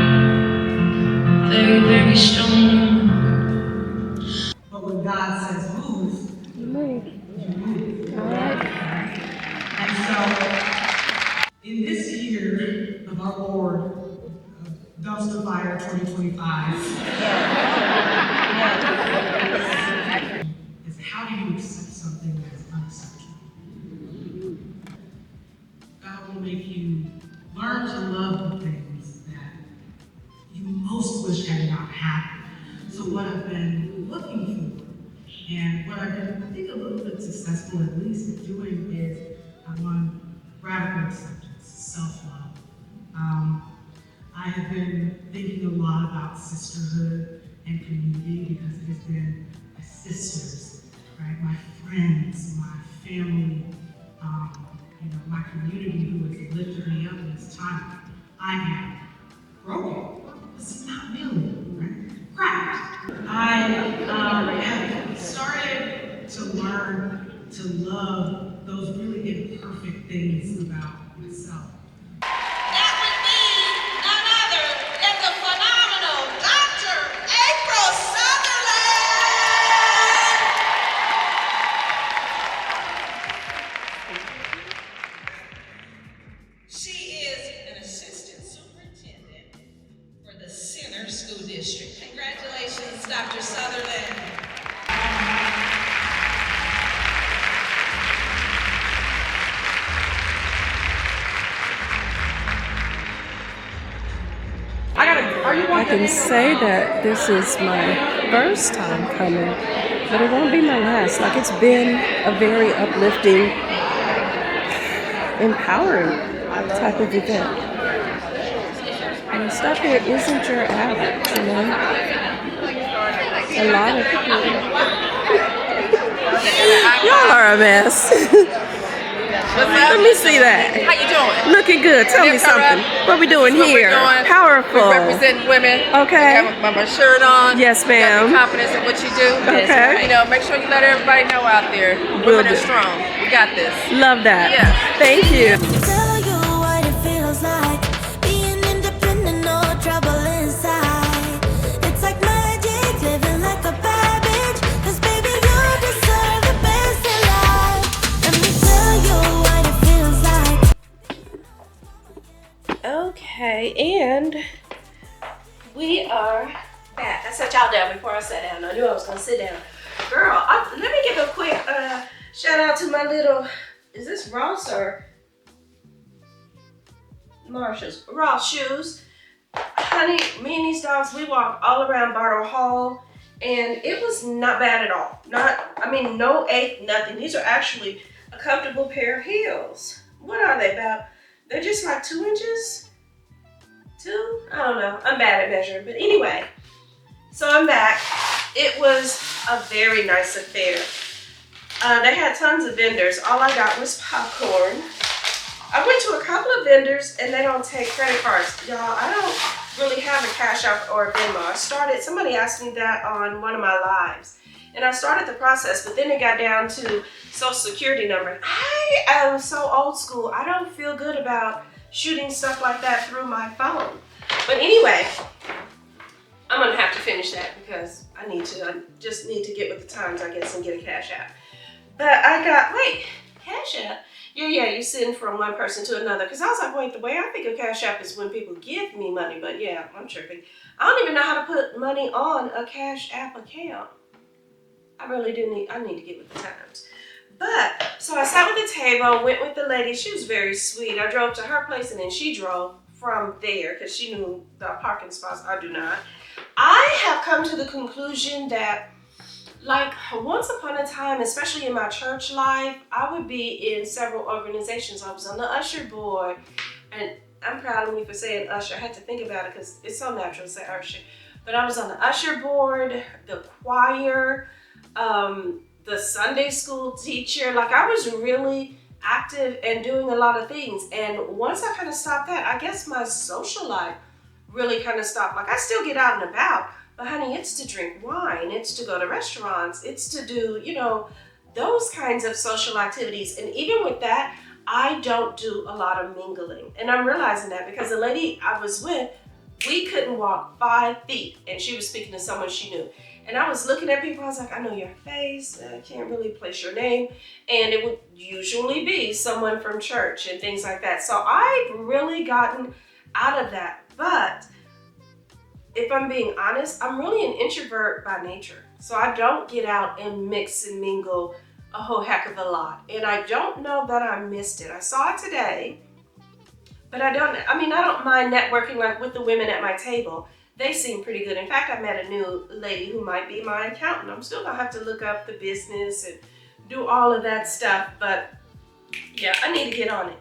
Very, very strong. But when God says move, you move. All right. And so, in this year of our Lord, Dumpster Fire 2025, is how do you accept something that is unacceptable? God will make you learn to love the things that you most wish had not happened. So what I've been looking for, and what I've been, I think, a little bit successful at least at doing, is one, radical acceptance, self-love. I have been thinking a lot about sisterhood and community, because it has been my sisters, right? My friends, my family, my community who has lifted me up in this time. I am broken. This is not million, right? Cracked. I have started to learn to love those really imperfect things about myself. That would be none other than the phenomenal Dr. April Sutherland. She is an assistant superintendent for the Center School District. Congratulations, Dr. Sutherland. I can say that this is my first time coming, but it won't be my last. Like, it's been a very uplifting, empowering type of event. And the stuff here isn't your average, you know? A lot of people. Y'all are a mess. Let me see that. How you doing? Looking good. Tell me something. What we doing here? Powerful. We represent women. Okay. I have my shirt on. Yes, You gotta ma'am. be confident in what you do. Okay. You know, make sure you let everybody know out there. Will Women are do. strong. We got this. Love that. Yeah. Thank you. Tell you what it feels like being independent, no trouble inside. It's like magic, living like a bad bitch. 'Cause baby, you deserve the best in life. Let me tell you what it feels like. Okay, and we are back. I sat y'all down before I sat down. I knew I was gonna sit down. Girl, let me give a quick shout out to my little, is this Ross or Marshall's? Ross shoes. Honey, me and these dogs, we walked all around Bartle Hall, and it was not bad at all. No ache, nothing. These are actually a comfortable pair of heels. What are they about? They're just like 2 inches? 2? I don't know. I'm bad at measuring. But anyway, so I'm back. It was a very nice affair. They had tons of vendors. All I got was popcorn. I went to a couple of vendors and they don't take credit cards. Y'all, I don't really have a Cash App or a Venmo. Somebody asked me that on one of my lives. And I started the process, but then it got down to Social Security number. I am so old school. I don't feel good about shooting stuff like that through my phone. But anyway, I'm gonna have to finish that because I just need to get with the times, I guess, and get a Cash App. But I got, Cash App? Yeah, you send from one person to another. Because I was like, wait, the way I think of Cash App is when people give me money. But yeah, I'm tripping. I don't even know how to put money on a Cash App account. I need to get with the times. But, so I sat with the table, went with the lady. She was very sweet. I drove to her place and then she drove from there because she knew the parking spots. I do not. I have come to the conclusion that, like, once upon a time, especially in my church life, I would be in several organizations. I was on the usher board, and I'm proud of me for saying usher. I had to think about it because it's so natural to say usher. But I was on the usher board, the choir, the Sunday school teacher. Like, I was really active and doing a lot of things. And once I kind of stopped that, I guess my social life really kind of stopped. Like, I still get out and about, but honey, it's to drink wine, it's to go to restaurants, it's to do, those kinds of social activities. And even with that, I don't do a lot of mingling. And I'm realizing that because the lady I was with, we couldn't walk 5 feet, and she was speaking to someone she knew. And I was looking at people, I was like, I know your face, I can't really place your name. And it would usually be someone from church and things like that. So I've really gotten out of that. But if I'm being honest, I'm really an introvert by nature. So I don't get out and mix and mingle a whole heck of a lot. And I don't know that I missed it. I saw it today, but I don't mind networking like with the women at my table. They seem pretty good. In fact, I met a new lady who might be my accountant. I'm still gonna have to look up the business and do all of that stuff, but yeah, I need to get on it.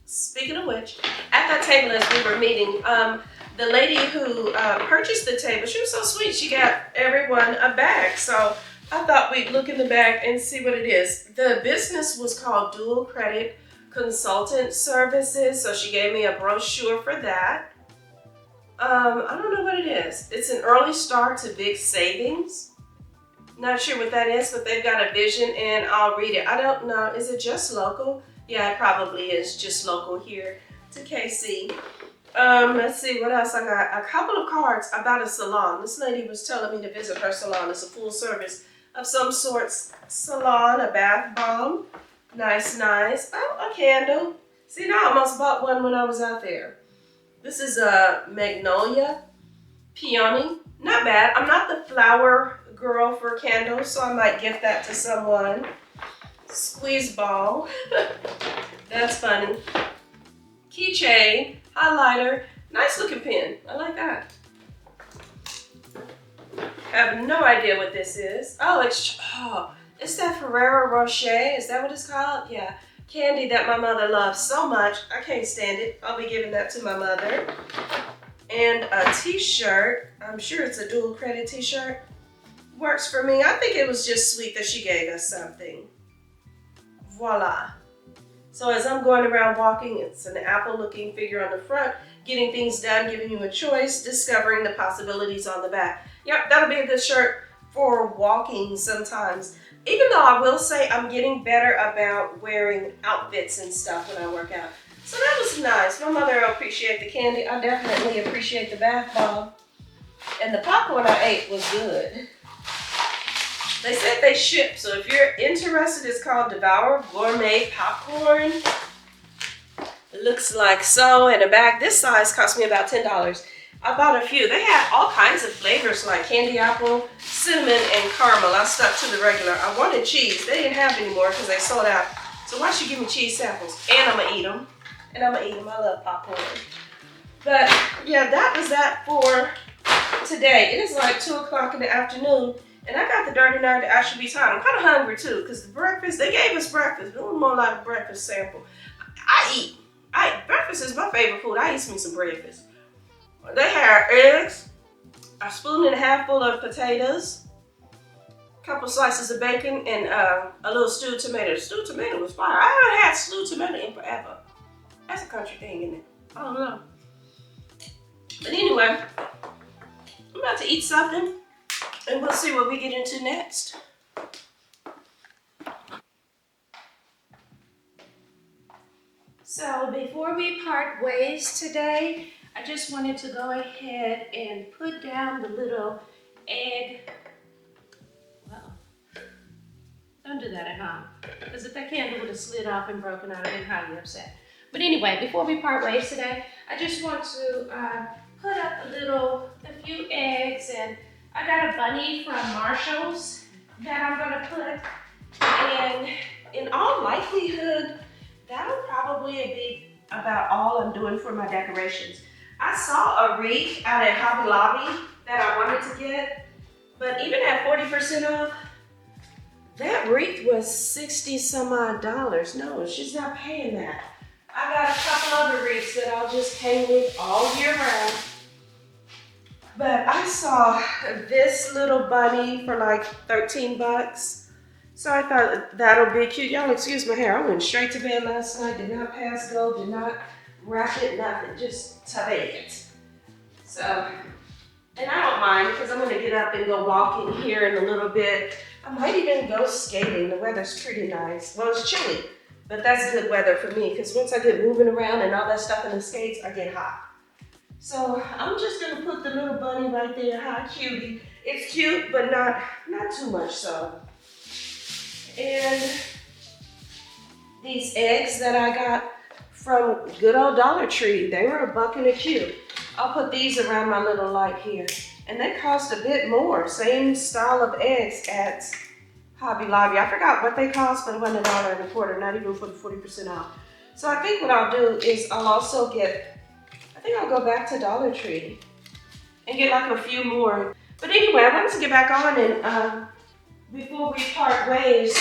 Speaking of which, at that table as we were meeting, the lady who purchased the table, she was so sweet. She got everyone a bag. So I thought we'd look in the bag and see what it is. The business was called Dual Credit Consultant Services. So she gave me a brochure for that. I don't know what it is. It's an early start to big savings. Not sure what that is, but they've got a vision and I'll read it. I don't know. Is it just local? Yeah, it probably is just local here to KC. Let's see what else I got. A couple of cards about a salon. This lady was telling me to visit her salon. It's a full service of some sorts salon, a bath bomb. Nice, nice. Oh, a candle. See, now I almost bought one when I was out there. This is a magnolia peony. Not bad. I'm not the flower girl for candles, so I might gift that to someone. Squeeze ball. That's funny. Keychain, highlighter, nice looking pen. I like that. Have no idea what this is. Oh, it's that Ferrero Rocher. Is that what it's called? Yeah. Candy that my mother loves so much. I can't stand it. I'll be giving that to my mother. And a t-shirt. I'm sure it's a dual credit t-shirt. Works for me. I think it was just sweet that she gave us something. Voila. So as I'm going around walking, it's an apple-looking figure on the front, getting things done, giving you a choice, discovering the possibilities on the back. Yep, that'll be a good shirt for walking sometimes. Even though I will say I'm getting better about wearing outfits and stuff when I work out. So that was nice. My mother will appreciate the candy. I definitely appreciate the bath bomb. And the popcorn I ate was good. They said they ship, so if you're interested, it's called Devour Gourmet Popcorn. It looks like so. And a bag this size cost me about $10. I bought a few. They had all kinds of flavors like candy apple, cinnamon, and caramel. I stuck to the regular. I wanted cheese. They didn't have any more because they sold out. So why should you give me cheese samples? And I'm gonna eat them. And I'm gonna eat them. I love popcorn. But yeah, that was that for today. It is like 2 o'clock in the afternoon. And I got the dirty nerve to actually be tired. I'm kind of hungry too, because the breakfast, they gave us breakfast. It was more like a breakfast sample. Breakfast is my favorite food. I eat me some breakfast. They had eggs, a spoon and a half full of potatoes, a couple slices of bacon, and a little stewed tomato. The stewed tomato was fire. I haven't had stewed tomato in forever. That's a country thing, isn't it? I don't know. But anyway, I'm about to eat something. And we'll see what we get into next. So before we part ways today, I just wanted to go ahead and put down the little egg. Well, don't do that at home. Because if that candle would have slid off and broken, I'd have been highly upset. But anyway, before we part ways today, I just want to put up a few eggs, and I got a bunny from Marshall's that I'm gonna put, and in all likelihood, that'll probably be about all I'm doing for my decorations. I saw a wreath out at Hobby Lobby that I wanted to get, but even at 40% off, that wreath was $60 some odd. No, she's not paying that. I got a couple other wreaths that I'll just hang with all year round. But I saw this little bunny for like 13 bucks. So I thought that'll be cute. Y'all excuse my hair. I went straight to bed last night, did not pass go, did not wrap it, nothing, just to bed. So, and I don't mind because I'm gonna get up and go walking here in a little bit. I might even go skating. The weather's pretty nice. Well, it's chilly, but that's good weather for me because once I get moving around and all that stuff in the skates, I get hot. So I'm just gonna put the little bunny right there. Hi, cutie. It's cute, but not too much so. And these eggs that I got from good old Dollar Tree, they were $1 a cube. I'll put these around my little light here. And they cost a bit more. Same style of eggs at Hobby Lobby. I forgot what they cost, but it wasn't $1.25, not even for the 40% off. So I think what I'll do is I'll also I think I'll go back to Dollar Tree and get like a few more. But anyway, I wanted to get back on and before we part ways,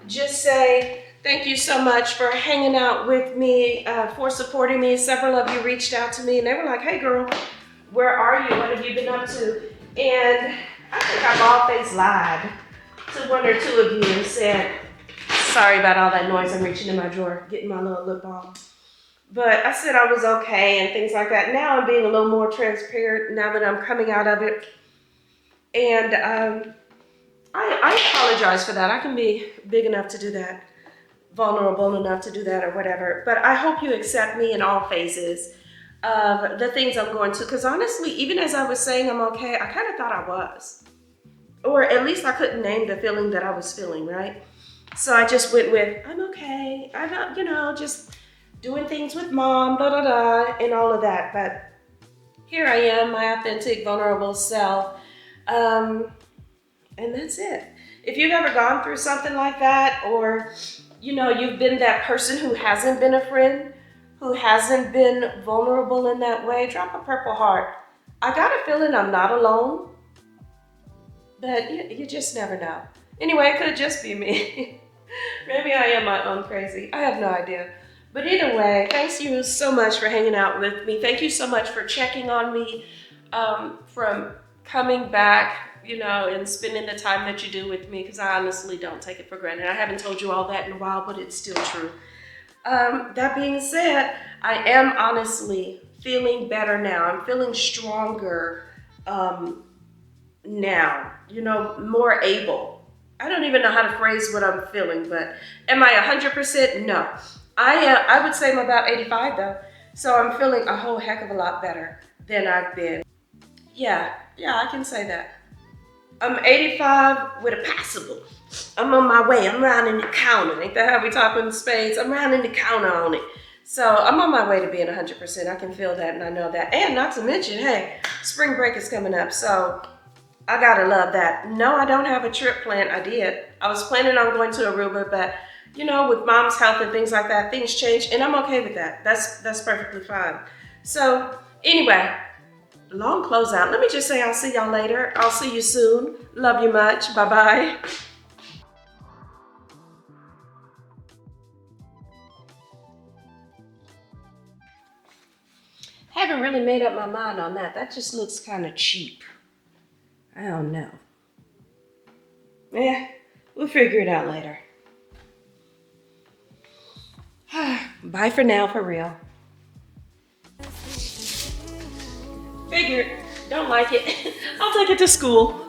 just say thank you so much for hanging out with me, for supporting me. Several of you reached out to me and they were like, hey girl, where are you? What have you been up to? And I think I bald-faced lied to 1 or 2 of you and said, sorry about all that noise. I'm reaching in my drawer, getting my little lip balm. But I said I was okay and things like that. Now I'm being a little more transparent now that I'm coming out of it. And I I apologize for that. I can be big enough to do that, vulnerable enough to do that or whatever. But I hope you accept me in all phases of the things I'm going to. Because honestly, even as I was saying I'm okay, I kind of thought I was. Or at least I couldn't name the feeling that I was feeling, right? So I just went with, I'm okay. I'm not, just doing things with mom, da da da, and all of that. But here I am, my authentic, vulnerable self. And that's it. If you've ever gone through something like that, or, you've been that person who hasn't been a friend, who hasn't been vulnerable in that way, drop a purple heart. I got a feeling I'm not alone. But you just never know. Anyway, it could just be me. Maybe I am my own crazy. I have no idea. But either way, thanks you so much for hanging out with me. Thank you so much for checking on me, from coming back, and spending the time that you do with me, because I honestly don't take it for granted. I haven't told you all that in a while, but it's still true. That being said, I am honestly feeling better now. I'm feeling stronger now, more able. I don't even know how to phrase what I'm feeling, but am I 100%? No. I would say I'm about 85 though. So I'm feeling a whole heck of a lot better than I've been. Yeah, I can say that. I'm 85 with a passable. I'm on my way. I'm rounding the counter. Ain't that how we talk in spades? I'm rounding the counter on it. So I'm on my way to being 100%. I can feel that and I know that. And not to mention, hey, spring break is coming up. So I gotta love that. No, I don't have a trip planned. I did. I was planning on going to Aruba, but with mom's health and things like that, things change, and I'm okay with that. That's perfectly fine. So anyway, long closeout. Let me just say I'll see y'all later. I'll see you soon. Love you much. Bye-bye. Haven't really made up my mind on that. That just looks kind of cheap. I don't know. Yeah, we'll figure it out later. Bye for now, for real. Figured. Don't like it. I'll take it to school.